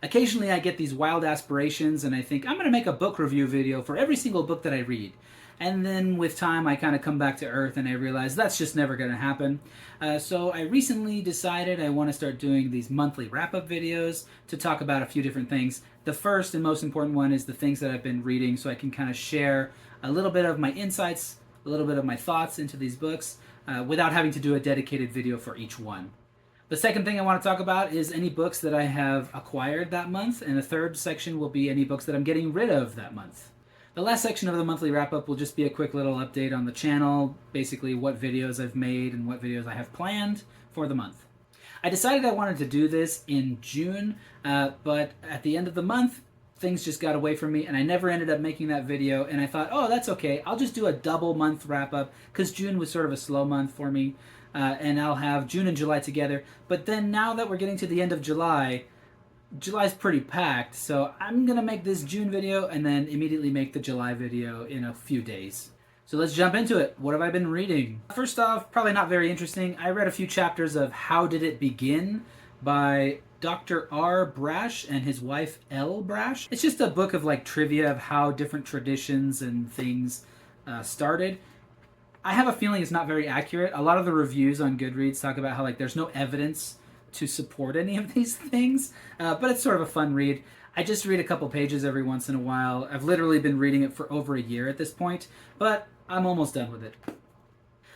Occasionally I get these wild aspirations and I think I'm going to make a book review video for every single book that I read. And then with time I kind of come back to earth and I realize that's just never going to happen. So I recently decided I want to start doing these monthly wrap-up videos to talk about a few different things. The first and most important one is the things that I've been reading, so I can kind of share a little bit of my insights, a little bit of my thoughts into these books without having to do a dedicated video for each one. The second thing I want to talk about is any books that I have acquired that month, and the third section will be any books that I'm getting rid of that month. The last section of the monthly wrap-up will just be a quick little update on the channel, basically what videos I've made and what videos I have planned for the month. I decided I wanted to do this in June, but at the end of the month, things just got away from me and I never ended up making that video, and I thought, oh, that's okay. I'll just do a double month wrap-up because June was sort of a slow month for me, and I'll have June and July together. But then now that we're getting to the end of July, July's pretty packed, so I'm going to make this June video and then immediately make the July video in a few days. So let's jump into it. What have I been reading? First off, probably not very interesting. I read a few chapters of How Did It Begin by Dr. R. Brash and his wife L. Brash. It's just a book of like trivia of how different traditions and things started. I have a feeling it's not very accurate. A lot of the reviews on Goodreads talk about how like there's no evidence to support any of these things, but it's sort of a fun read. I just read a couple pages every once in a while. I've literally been reading it for over a year at this point, but I'm almost done with it.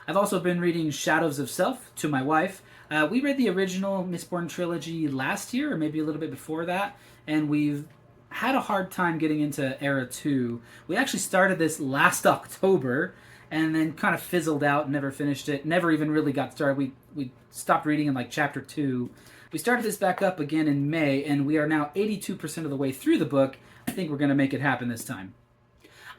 I've also been reading Shadows of Self to my wife. We read the original Mistborn trilogy last year, or maybe a little bit before that, and we've had a hard time getting into Era 2. We actually started this last October, and then kind of fizzled out and never finished it. Never even really got started. We stopped reading in like chapter 2. We started this back up again in May, and we are now 82% of the way through the book. I think we're going to make it happen this time.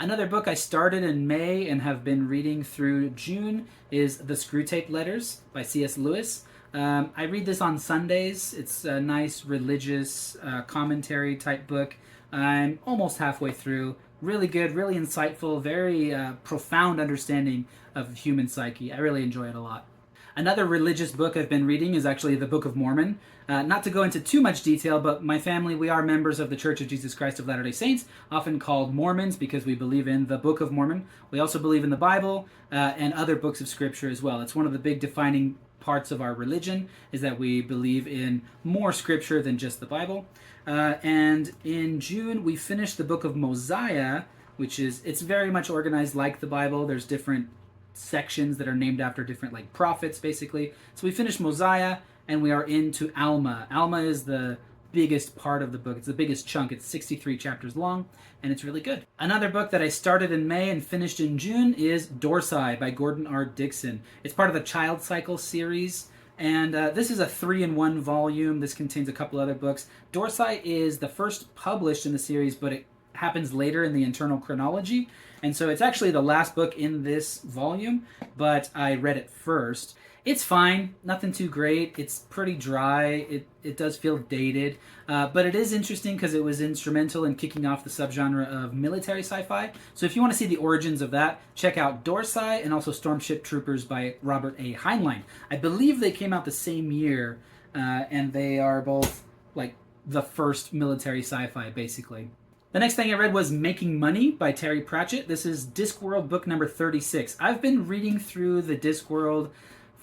Another book I started in May and have been reading through June is The Screwtape Letters by C.S. Lewis. I read this on Sundays. It's a nice religious commentary type book. I'm almost halfway through. Really good, really insightful, very profound understanding of human psyche. I really enjoy it a lot. Another religious book I've been reading is actually the Book of Mormon. Not to go into too much detail, but my family, we are members of the Church of Jesus Christ of Latter-day Saints, often called Mormons because we believe in the Book of Mormon. We also believe in the Bible and other books of Scripture as well. It's one of the big defining parts of our religion is that we believe in more Scripture than just the Bible. And in June, we finished the Book of Mosiah, which is, it's very much organized like the Bible. There's different sections that are named after different like prophets basically. So we finished Mosiah and we are into Alma. Alma is the biggest part of the book. It's the biggest chunk. It's 63 chapters long and it's really good. Another book that I started in May and finished in June is Dorsai by Gordon R. Dickson. It's part of the Child Cycle series, and this is a 3-in-1 volume. This contains a couple other books. Dorsai is the first published in the series, but it happens later in the internal chronology. And so it's actually the last book in this volume, but I read it first. It's fine, nothing too great. It's pretty dry. It does feel dated, but it is interesting because it was instrumental in kicking off the subgenre of military sci-fi. So if you want to see the origins of that, check out Dorsai and also Stormship Troopers by Robert A. Heinlein. I believe they came out the same year, and they are both like the first military sci-fi, basically. The next thing I read was Making Money by Terry Pratchett. This is Discworld book number 36. I've been reading through the Discworld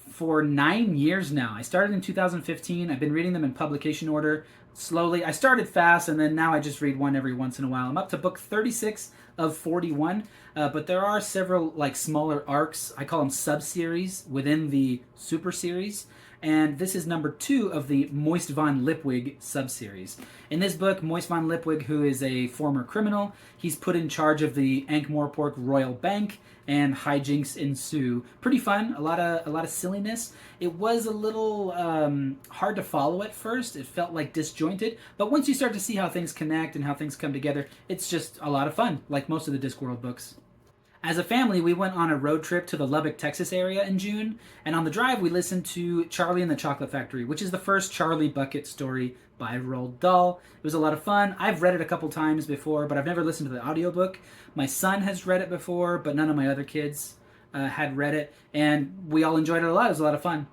for 9 years now. I started in 2015. I've been reading them in publication order slowly. I started fast, and then now I just read one every once in a while. I'm up to book 36 of 41, but there are several like smaller arcs. I call them sub-series within the super series. And this is number 2 of the Moist von Lipwig subseries. In this book, Moist von Lipwig, who is a former criminal, he's put in charge of the Ankh-Morpork Royal Bank, and hijinks ensue. Pretty fun, a lot of silliness. It was a little hard to follow at first. It felt like disjointed, but once you start to see how things connect and how things come together, it's just a lot of fun, like most of the Discworld books. As a family, we went on a road trip to the Lubbock, Texas area in June, and on the drive we listened to Charlie and the Chocolate Factory, which is the first Charlie Bucket story by Roald Dahl. It was a lot of fun. I've read it a couple times before, but I've never listened to the audiobook. My son has read it before, but none of my other kids had read it, and we all enjoyed it a lot. It was a lot of fun.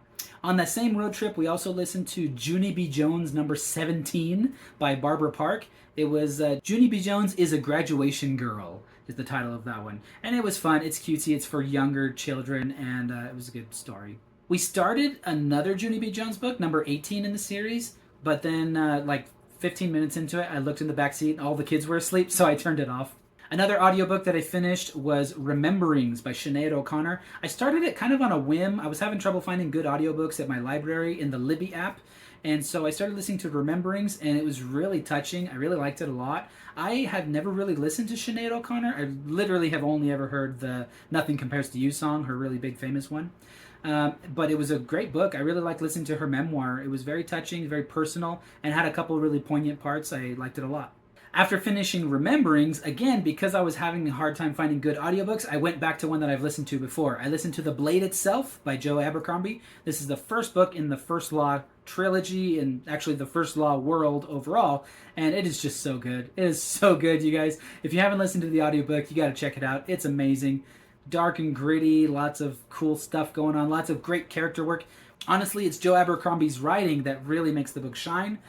On that same road trip, we also listened to Junie B. Jones number 17 by Barbara Park. It was Junie B. Jones is a Graduation Girl is the title of that one. And it was fun. It's cutesy. It's for younger children, and it was a good story. We started another Junie B. Jones book, number 18 in the series, but then like 15 minutes into it, I looked in the back seat and all the kids were asleep, so I turned it off. Another audiobook that I finished was Rememberings by Sinead O'Connor. I started it kind of on a whim. I was having trouble finding good audiobooks at my library in the Libby app. And so I started listening to Rememberings, and it was really touching. I really liked it a lot. I have never really listened to Sinead O'Connor. I literally have only ever heard the Nothing Compares to You song, her really big famous one. But it was a great book. I really liked listening to her memoir. It was very touching, very personal, and had a couple really poignant parts. I liked it a lot. After finishing Rememberings, again, because I was having a hard time finding good audiobooks, I went back to one that I've listened to before. I listened to The Blade Itself by Joe Abercrombie. This is the first book in the First Law trilogy, and actually the First Law world overall, and it is just so good. It is so good, you guys. If you haven't listened to the audiobook, you gotta check it out. It's amazing. Dark and gritty, lots of cool stuff going on, lots of great character work. Honestly, it's Joe Abercrombie's writing that really makes the book shine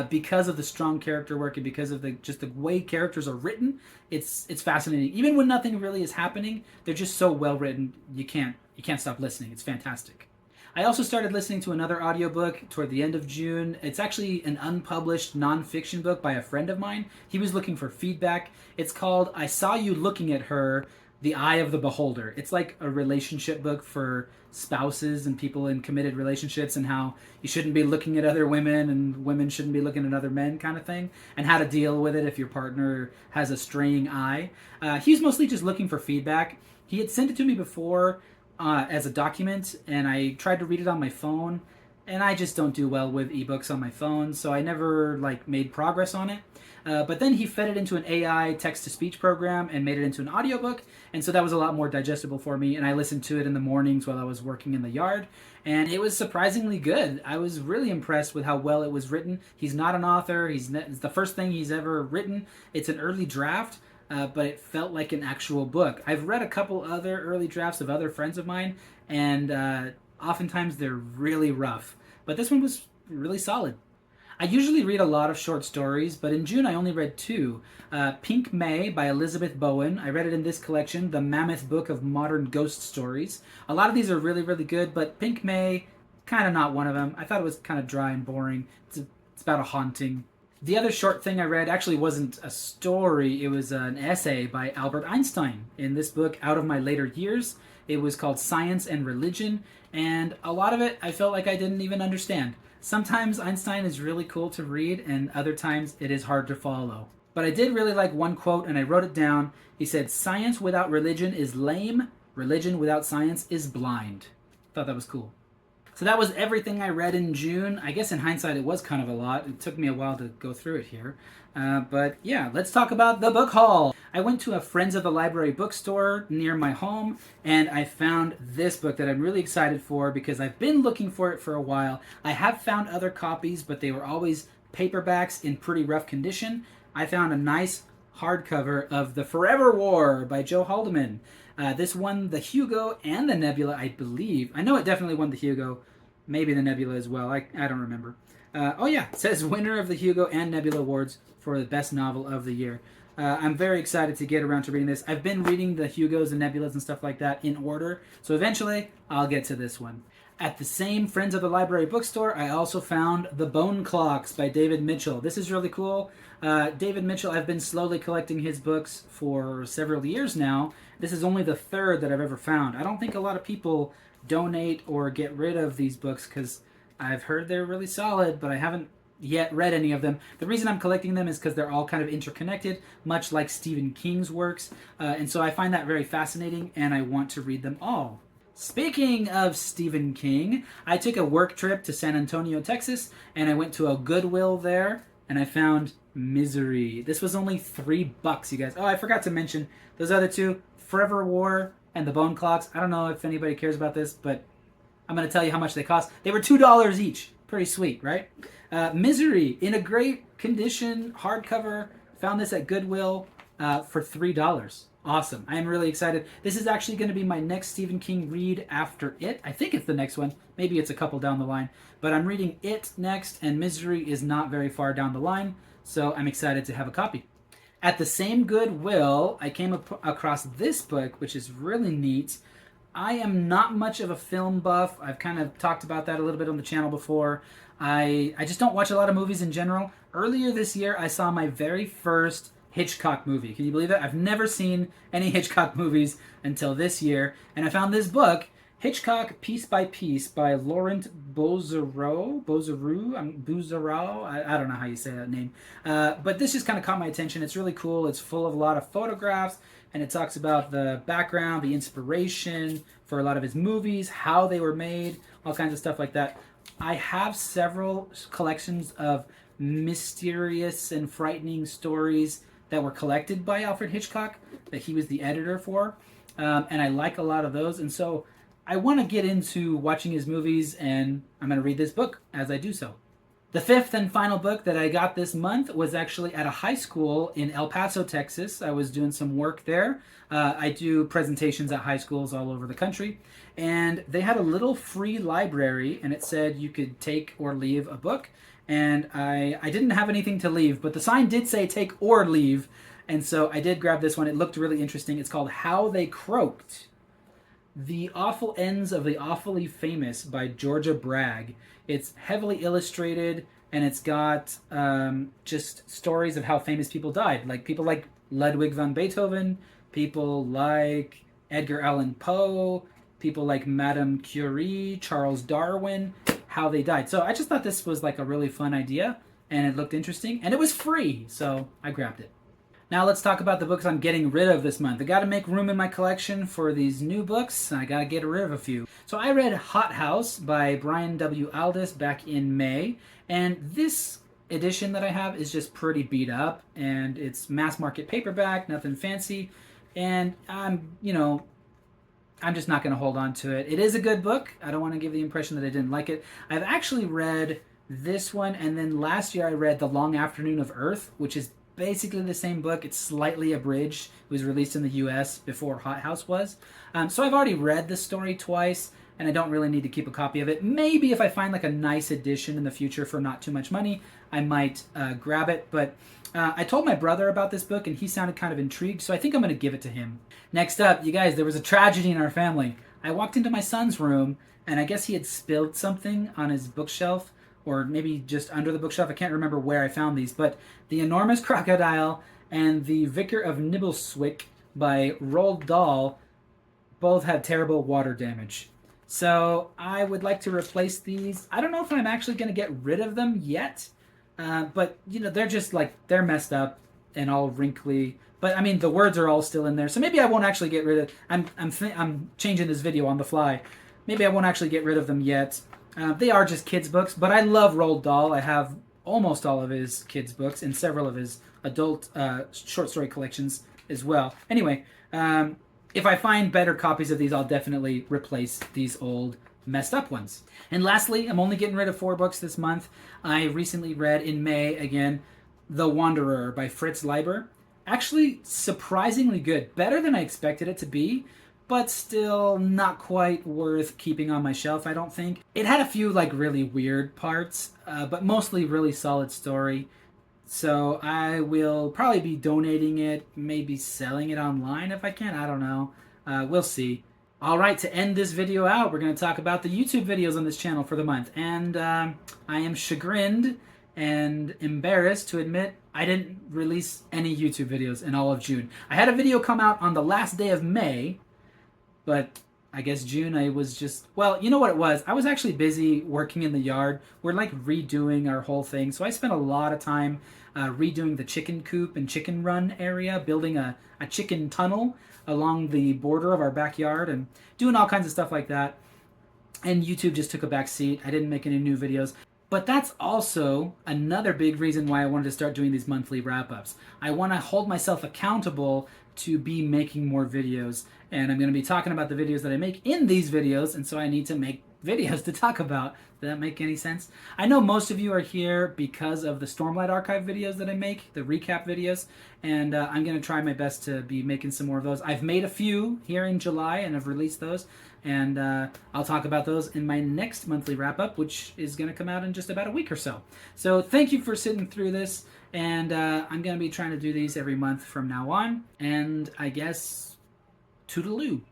because of the strong character work and because of just the way characters are written. It's fascinating. Even when nothing really is happening, they're just so well written. You can't stop listening. It's fantastic. I also started listening to another audiobook toward the end of June. It's actually an unpublished nonfiction book by a friend of mine. He was looking for feedback. It's called I Saw You Looking at Her, The Eye of the Beholder. It's like a relationship book for spouses and people in committed relationships, and how you shouldn't be looking at other women and women shouldn't be looking at other men, kind of thing, and how to deal with it if your partner has a straying eye. He's mostly just looking for feedback. He had sent it to me before as a document, and I tried to read it on my phone, and I just don't do well with ebooks on my phone, so I never made progress on it. But then he fed it into an AI text-to-speech program and made it into an audiobook, and so that was a lot more digestible for me, and I listened to it in the mornings while I was working in the yard, and it was surprisingly good. I was really impressed with how well it was written. He's not an author. It's the first thing he's ever written. It's an early draft, but it felt like an actual book. I've read a couple other early drafts of other friends of mine, and oftentimes they're really rough, but this one was really solid. I usually read a lot of short stories, but in June I only read two. Pink May by Elizabeth Bowen. I read it in this collection, The Mammoth Book of Modern Ghost Stories. A lot of these are really, really good, but Pink May, kind of not one of them. I thought it was kind of dry and boring. It's about a haunting. The other short thing I read actually wasn't a story, it was an essay by Albert Einstein. In this book, Out of My Later Years, it was called Science and Religion, and a lot of it I felt like I didn't even understand. Sometimes Einstein is really cool to read, and other times it is hard to follow. But I did really like one quote, and I wrote it down. He said, "Science without religion is lame. Religion without science is blind." Thought that was cool. So that was everything I read in June. I guess in hindsight it was kind of a lot. It took me a while to go through it here. But yeah, let's talk about the book haul. I went to a Friends of the Library bookstore near my home, and I found this book that I'm really excited for because I've been looking for it for a while. I have found other copies, but they were always paperbacks in pretty rough condition. I found a nice hardcover of The Forever War by Joe Haldeman. This won the Hugo and the Nebula, I believe. I know it definitely won the Hugo, maybe the Nebula as well. I don't remember. Oh yeah, it says winner of the Hugo and Nebula Awards for the best novel of the year. I'm very excited to get around to reading this. I've been reading the Hugos and Nebulas and stuff like that in order, so eventually I'll get to this one. At the same Friends of the Library bookstore, I also found The Bone Clocks by David Mitchell. This is really cool. David Mitchell, I've been slowly collecting his books for several years now. This is only the third that I've ever found. I don't think a lot of people donate or get rid of these books because I've heard they're really solid, but I haven't yet read any of them. The reason I'm collecting them is because they're all kind of interconnected, much like Stephen King's works, and so I find that very fascinating, and I want to read them all. Speaking of Stephen King, I took a work trip to San Antonio, Texas, and I went to a Goodwill there, and I found Misery. This was only $3, you guys. Oh, I forgot to mention those other two, Forever War and The Bone Clocks. I don't know if anybody cares about this, but I'm going to tell you how much they cost. They were $2 each. Pretty sweet, right? Misery, in a great condition, hardcover. Found this at Goodwill for $3. Awesome. I am really excited. This is actually going to be my next Stephen King read after It. I think it's the next one. Maybe it's a couple down the line. But I'm reading It next, and Misery is not very far down the line, so I'm excited to have a copy. At the same Goodwill, I came across this book, which is really neat. I am not much of a film buff. I've kind of talked about that a little bit on the channel before. I just don't watch a lot of movies in general. Earlier this year, I saw my very first Hitchcock movie. Can you believe it? I've never seen any Hitchcock movies until this year, and I found this book, Hitchcock Piece by Piece by Laurent Bouzereau. I don't know how you say that name. But this just kind of caught my attention. It's really cool. It's full of a lot of photographs, and it talks about the background, the inspiration for a lot of his movies, how they were made, all kinds of stuff like that. I have several collections of mysterious and frightening stories that were collected by Alfred Hitchcock that he was the editor for, and I like a lot of those, and so I want to get into watching his movies, and I'm going to read this book as I do so. The fifth and final book that I got this month was actually at a high school in El Paso, Texas. I was doing some work there. I do presentations at high schools all over the country, and they had a little free library, and it said you could take or leave a book, and I didn't have anything to leave, but the sign did say take or leave, and so I did grab this one. It looked really interesting. It's called How They Croaked: The Awful Ends of the Awfully Famous by Georgia Bragg. It's heavily illustrated, and it's got just stories of how famous people died. Like people like Ludwig van Beethoven, people like Edgar Allan Poe, people like Madame Curie, Charles Darwin, how they died. So I just thought this was like a really fun idea, and it looked interesting, and it was free, so I grabbed it. Now let's talk about the books I'm getting rid of this month. I got to make room in my collection for these new books. I got to get rid of a few. So I read Hot House by Brian W. Aldiss back in May, and this edition that I have is just pretty beat up, and it's mass market paperback, nothing fancy, and I'm just not going to hold on to it. It is a good book. I don't want to give the impression that I didn't like it. I've actually read this one, and then last year I read The Long Afternoon of Earth, which is basically the same book. It's slightly abridged. It was released in the US before Hot House was. So I've already read the story twice, and I don't really need to keep a copy of it. Maybe if I find like a nice edition in the future for not too much money, I might grab it. But I told my brother about this book, and he sounded kind of intrigued, so I think I'm going to give it to him. Next up, you guys, there was a tragedy in our family. I walked into my son's room, and I guess he had spilled something on his bookshelf, or maybe just under the bookshelf. I can't remember where I found these, but The Enormous Crocodile and The Vicar of Nibbleswick by Roald Dahl both had terrible water damage. So I would like to replace these. I don't know if I'm actually going to get rid of them yet, but they're just like, they're messed up and all wrinkly. But I mean, the words are all still in there, so maybe I won't actually get rid of. I'm changing this video on the fly. Maybe I won't actually get rid of them yet. They are just kids' books, but I love Roald Dahl. I have almost all of his kids' books and several of his adult short story collections as well. Anyway, if I find better copies of these, I'll definitely replace these old messed up ones. And lastly, I'm only getting rid of 4 books this month. I recently read in May, again, The Wanderer by Fritz Leiber. Actually, surprisingly good. Better than I expected it to be, but still not quite worth keeping on my shelf, I don't think. It had a few like really weird parts, but mostly really solid story. So I will probably be donating it, maybe selling it online if I can. I don't know. We'll see. All right, to end this video out, we're going to talk about the YouTube videos on this channel for the month. And I am chagrined and embarrassed to admit I didn't release any YouTube videos in all of June. I had a video come out on the last day of May, but I guess June I was just, well, you know what it was? I was actually busy working in the yard. We're like redoing our whole thing. So I spent a lot of time redoing the chicken coop and chicken run area, building a chicken tunnel along the border of our backyard and doing all kinds of stuff like that. And YouTube just took a back seat. I didn't make any new videos. But that's also another big reason why I wanted to start doing these monthly wrap-ups. I want to hold myself accountable to be making more videos, and I'm going to be talking about the videos that I make in these videos, and so I need to make videos to talk about. Does that make any sense? I know most of you are here because of the Stormlight Archive videos that I make, the recap videos, and I'm going to try my best to be making some more of those. I've made a few here in July, and I've released those, and I'll talk about those in my next monthly wrap-up, which is going to come out in just about a week or so. So thank you for sitting through this, and I'm going to be trying to do these every month from now on, and I guess toodaloo.